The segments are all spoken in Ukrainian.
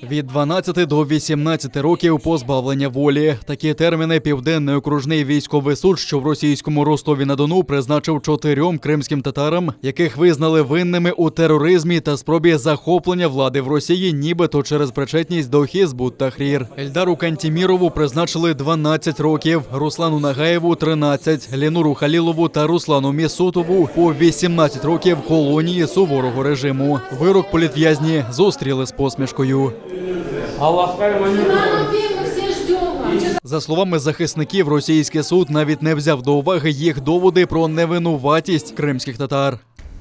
Від 12 до 18 років позбавлення волі. Такі терміни Південний окружний військовий суд, що в російському Ростові-на-Дону призначив 4 кримським татарам, яких визнали винними у тероризмі та спробі захоплення влади в Росії, нібито через причетність до Хізбут Тахрір. Ельдару Кантімірову призначили 12 років, Руслану Нагаєву – 13, Лінуру Халілову та Руслану Місутову – по 18 років колонії суворого режиму. Вирок політв'язні зустріли з посмішкою. За словами захисників, російський суд навіть не взяв до уваги їх доводи про невинуватість кримських татар.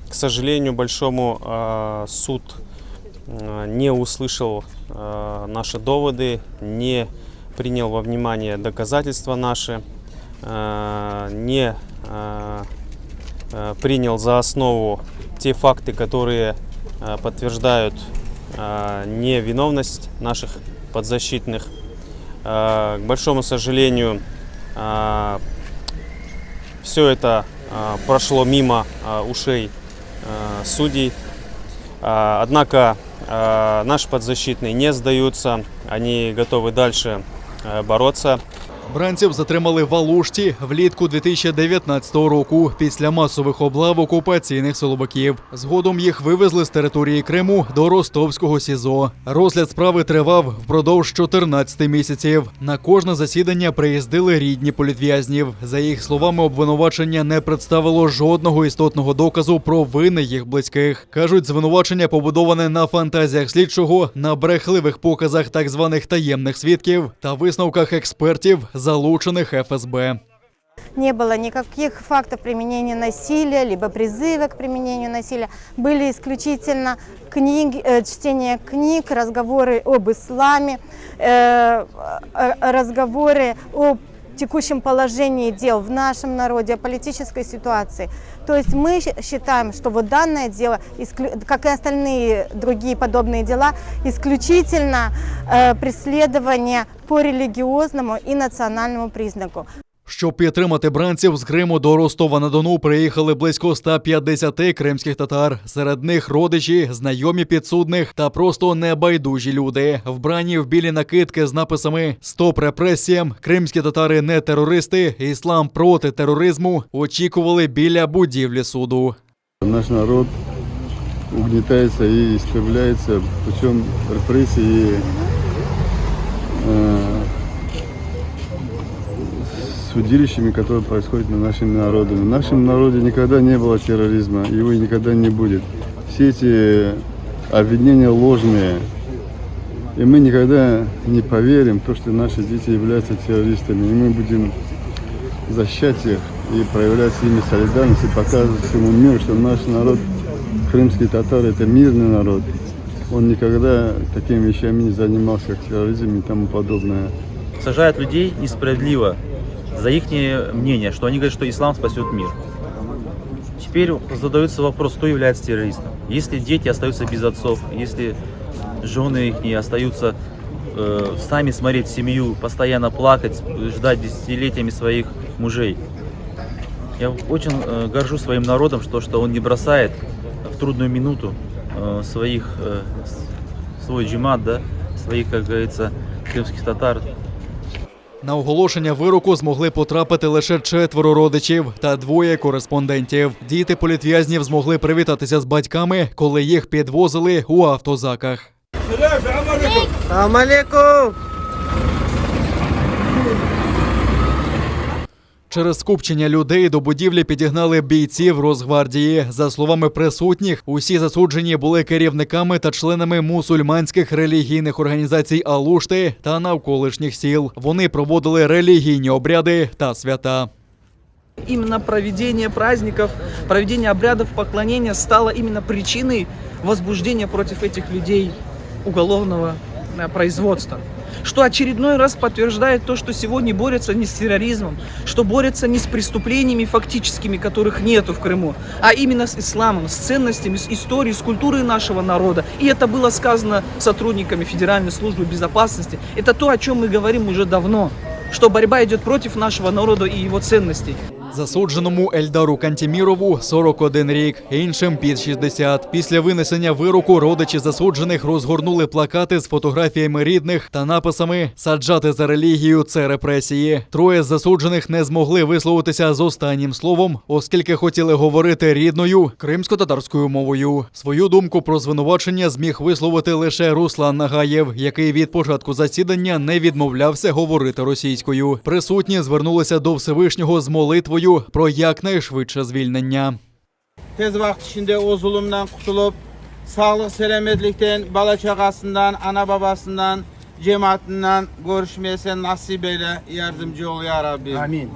К сожалению, большому, суд не услышал наши доводы, не принял во внимание доказательства наши, не принял за основу те факты, которые подтверждают невиновность наших подзащитных. К большому сожалению, все это прошло мимо ушей судей. Однако наши подзащитные не сдаются, они готовы дальше бороться. Бранців затримали в Алушті влітку 2019 року після масових облав окупаційних силовиків. Згодом їх вивезли з території Криму до Ростовського СІЗО. Розгляд справи тривав впродовж 14 місяців. На кожне засідання приїздили рідні політв'язнів. За їх словами, обвинувачення не представило жодного істотного доказу про вини їх близьких. Кажуть, звинувачення побудоване на фантазіях слідчого, на брехливих показах так званих таємних свідків та висновках експертів, залученных ФСБ. Не было никаких фактов применения насилия, либо призыва к применению насилия. Были исключительно чтение книг, разговоры об исламе, разговоры о текущем положении дел в нашем народе, о политической ситуации. То есть мы считаем, что вот данное дело, как и остальные другие подобные дела, исключительно преследование по религиозному и национальному признаку. Щоб підтримати бранців, з Криму до Ростова-на-Дону приїхали близько 150 кримських татар. Серед них родичі, знайомі підсудних та просто небайдужі люди. Вбрані в білі накидки з написами «Стоп репресіям», «Кримські татари не терористи», «Іслам проти тероризму» очікували біля будівлі суду. Наш народ угнетается и истребляется путем репрессий судилищами, которые происходят на нашем народе. В нашем народе никогда не было терроризма, его и никогда не будет. Все эти обвинения ложные. И мы никогда не поверим в то, что наши дети являются террористами. И мы будем защищать их и проявлять с ними солидарность, и показывать всему миру, что наш народ, крымские татары, это мирный народ. Он никогда такими вещами не занимался, как терроризм и тому подобное. Сажают людей несправедливо за их мнение, что они говорят, что ислам спасет мир. Теперь задается вопрос, кто является террористом. Если дети остаются без отцов, если жены их не остаются сами смотреть семью, постоянно плакать, ждать десятилетиями своих мужей. Я очень горжусь своим народом, что он не бросает в трудную минуту свой джимат, да, своих, как говорится, крымских татар. На оголошення вироку змогли потрапити лише 4 родичів та 2 кореспондентів. Діти політв'язнів змогли привітатися з батьками, коли їх підвозили у автозаках. Салам алейкум! Через скупчення людей до будівлі підігнали бійців Росгвардії. За словами присутніх, усі засуджені були керівниками та членами мусульманських релігійних організацій Алушти та навколишніх сіл. Вони проводили релігійні обряди та свята. Именно проведение праздников, проведение обрядов поклонения стало именно причиной возбуждения против этих людей уголовного производства. Что очередной раз подтверждает то, что сегодня борются не с терроризмом, что борются не с преступлениями фактическими, которых нету в Крыму, а именно с исламом, с ценностями, с историей, с культурой нашего народа. И это было сказано сотрудниками Федеральной службы безопасности. Это то, о чем мы говорим уже давно, что борьба идет против нашего народа и его ценностей. Засудженому Ельдару Кантімірову 41 рік, іншим під 60. Після винесення вироку родичі засуджених розгорнули плакати з фотографіями рідних та написами «Саджати за релігію – це репресії». Троє з засуджених не змогли висловитися з останнім словом, оскільки хотіли говорити рідною кримсько-татарською мовою. Свою думку про звинувачення зміг висловити лише Руслан Нагаєв, який від початку засідання не відмовлявся говорити російською. Присутні звернулися до Всевишнього з молитвою про якнайшвидше звільнення. Tez vaqt içinde o zulümden kurtulup, sağlık, selametlikten, bala çakasından, ana babasından, cemaatinden görüşmeye sen nasip eyle, yardımcı ol ya Rabbi. Amin.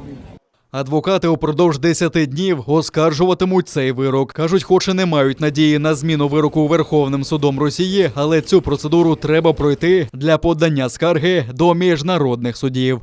Адвокати упродовж 10 днів оскаржуватимуть цей вирок. Кажуть, хоч і не мають надії на зміну вироку Верховним судом Росії, але цю процедуру треба пройти для подання скарги до міжнародних судів.